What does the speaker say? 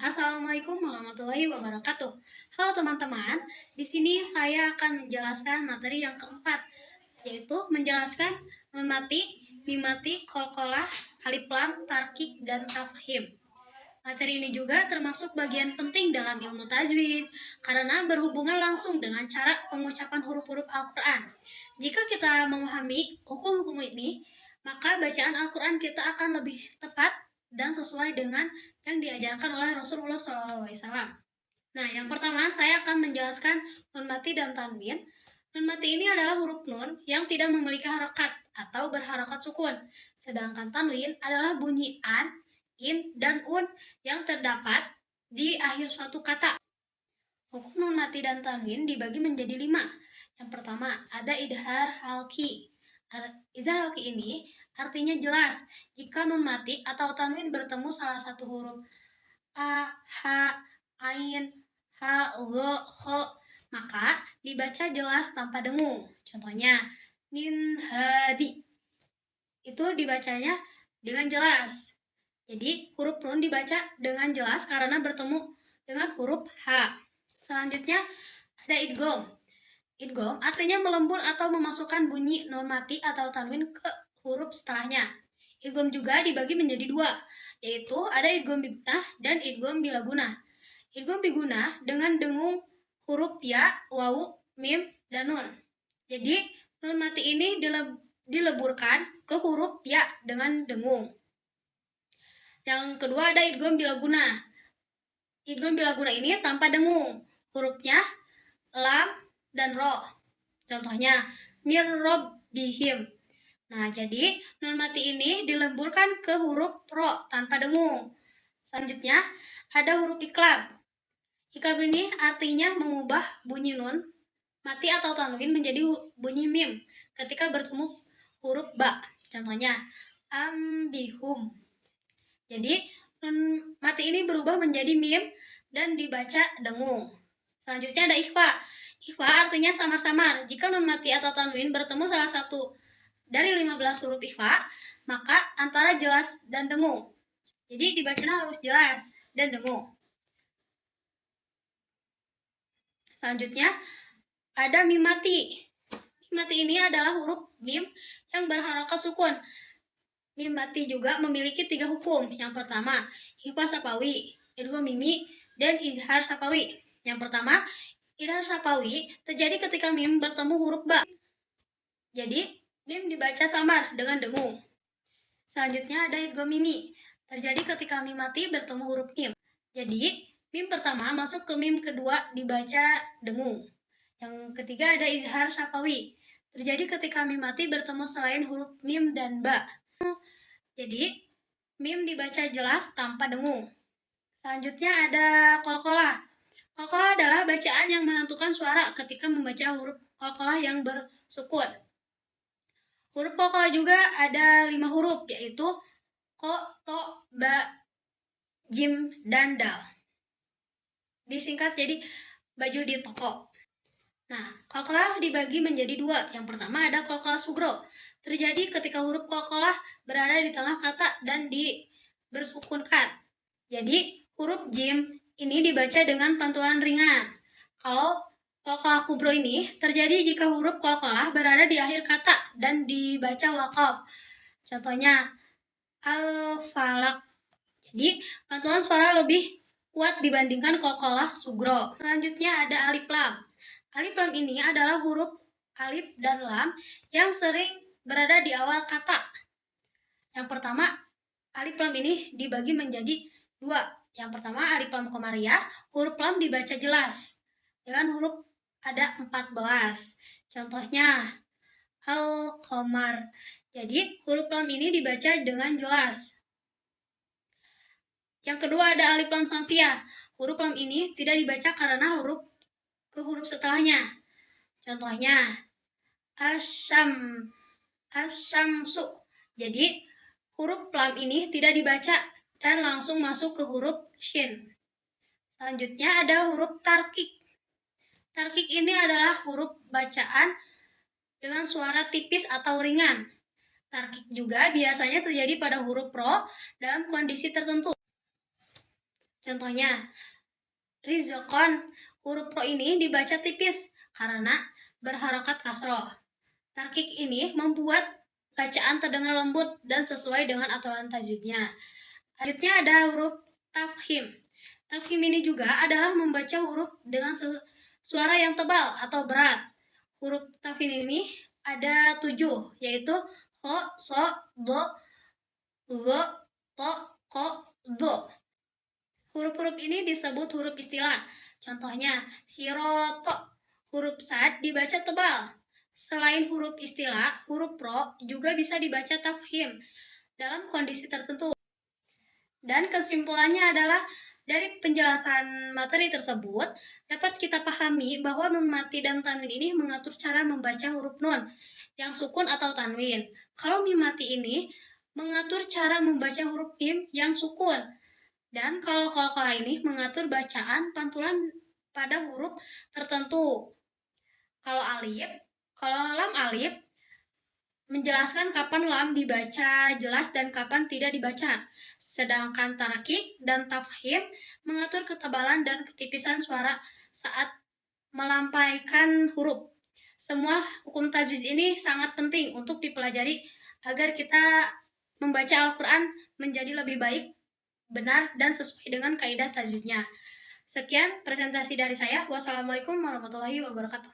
Assalamualaikum warahmatullahi wabarakatuh. Halo teman-teman, di sini saya akan menjelaskan materi yang keempat, yaitu menjelaskan nun mati, mim mati, qalqalah, alif lam, tarkik, dan tafhim. Materi ini juga termasuk bagian penting dalam ilmu tajwid karena berhubungan langsung dengan cara pengucapan huruf-huruf Al-Quran. Jika kita memahami hukum-hukum ini, maka bacaan Al-Quran kita akan lebih tepat dan sesuai dengan yang diajarkan oleh Rasulullah SAW. Nah, yang pertama saya akan menjelaskan nun mati dan tanwin. Nun mati ini adalah huruf nun yang tidak memiliki harakat atau berharakat sukun. Sedangkan tanwin adalah bunyi an, in, dan un yang terdapat di akhir suatu kata. Hukum nun mati dan tanwin dibagi menjadi 5. Yang pertama, ada idhar halki. Idhar halki ini artinya jelas jika nun mati atau tanwin bertemu salah satu huruf a, ha, ain, ha, go, kho, maka dibaca jelas tanpa dengung. Contohnya, min hadi. Itu dibacanya dengan jelas. Jadi, huruf nun dibaca dengan jelas karena bertemu dengan huruf H. Selanjutnya, ada idgham. Idgham artinya melembur atau memasukkan bunyi nun mati atau tanwin ke huruf setelahnya. Idgham juga dibagi menjadi 2, yaitu ada idgham bigunah dan idgham bila gunah. Idgham bigunah dengan dengung huruf ya, wawu, mim, dan nun. Jadi, nun mati ini dileburkan ke huruf ya dengan dengung. Yang kedua ada idgham bila gunah. Idgham bila gunah ini tanpa dengung. Hurufnya lam dan ro. Contohnya mir rabbihim. Nah, jadi nun mati ini dilemburkan ke huruf ro tanpa dengung. Selanjutnya ada huruf iqlab. Iqlab ini artinya mengubah bunyi nun mati atau tanwin menjadi bunyi mim ketika bertemu huruf ba. Contohnya ambihum. Jadi nun mati ini berubah menjadi mim dan dibaca dengung. Selanjutnya ada ikhfa. Ikhfa artinya samar-samar. Jika nun mati atau tanwin bertemu salah satu dari 15 huruf ikhfa, maka antara jelas dan dengung. Jadi dibacanya harus jelas dan dengung. Selanjutnya ada mim mati. Mim mati ini adalah huruf mim yang berharakat sukun. Mim mati juga memiliki 3 hukum. Yang pertama, ikhfa sapawi, idgham mimi, dan izhar sapawi. Yang pertama, izhar sapawi terjadi ketika mim bertemu huruf ba. Jadi, mim dibaca samar dengan dengung. Selanjutnya ada idgham mimi. Terjadi ketika mim mati bertemu huruf mim. Jadi, mim pertama masuk ke mim kedua dibaca dengung. Yang ketiga ada izhar sapawi. Terjadi ketika mim mati bertemu selain huruf mim dan ba. Jadi, mim dibaca jelas tanpa dengung. Selanjutnya ada qalqalah. Qalqalah adalah bacaan yang menentukan suara ketika membaca huruf qalqalah yang bersukun. Huruf qalqalah juga ada 5 huruf, yaitu ko, to, ba, jim, dan dal. Disingkat jadi baju di toko. Nah, qalqalah dibagi menjadi 2. Yang pertama ada qalqalah sugro. Terjadi ketika huruf qalqalah berada di tengah kata dan bersukunkan. Jadi, huruf jim ini dibaca dengan pantulan ringan. Kalau qalqalah kubro ini terjadi jika huruf qalqalah berada di akhir kata dan dibaca waqaf. Contohnya al-falaq. Jadi, pantulan suara lebih kuat dibandingkan qalqalah sugro. Selanjutnya ada alif lam. Alif lam ini adalah huruf alif dan lam yang sering berada di awal kata. Yang pertama, alif lam ini dibagi menjadi 2. Yang pertama, alif lam komariah, huruf lam dibaca jelas dengan huruf ada 14. Contohnya al-qamar. Jadi, huruf lam ini dibaca dengan jelas. Yang kedua ada alif lam samsiah. Huruf lam ini tidak dibaca karena huruf setelahnya. Contohnya asyamsu. Jadi huruf lam ini tidak dibaca dan langsung masuk ke huruf shin. Selanjutnya ada huruf tarkik. Tarkik ini adalah huruf bacaan dengan suara tipis atau ringan. Tarkik juga biasanya terjadi pada huruf ro dalam kondisi tertentu. Contohnya, rizqan, huruf ro ini dibaca tipis karena berharokat kasroh. Tarkik ini membuat bacaan terdengar lembut dan sesuai dengan aturan tajwidnya. Selanjutnya ada huruf tafkhim. Tafkhim ini juga adalah membaca huruf dengan suara yang tebal atau berat. Huruf tafkhim ini ada 7, yaitu ho, so, do, go, to, ko, do. Huruf-huruf ini disebut huruf istilah. Contohnya, siroto, huruf sad dibaca tebal. Selain huruf istilah, huruf ro juga bisa dibaca tafkhim dalam kondisi tertentu. Dan kesimpulannya adalah dari penjelasan materi tersebut dapat kita pahami bahwa nun mati dan tanwin ini mengatur cara membaca huruf nun yang sukun atau tanwin. Kalau mim mati ini mengatur cara membaca huruf mim yang sukun. Dan kalau qalqalah ini mengatur bacaan pantulan pada huruf tertentu. Kalau lam alif menjelaskan kapan lam dibaca jelas dan kapan tidak dibaca. Sedangkan tarakik dan tafhim mengatur ketebalan dan ketipisan suara saat melampaikan huruf. Semua hukum tajwid ini sangat penting untuk dipelajari agar kita membaca Al-Quran menjadi lebih baik, benar, dan sesuai dengan kaidah tajwidnya. Sekian presentasi dari saya. Wassalamualaikum warahmatullahi wabarakatuh.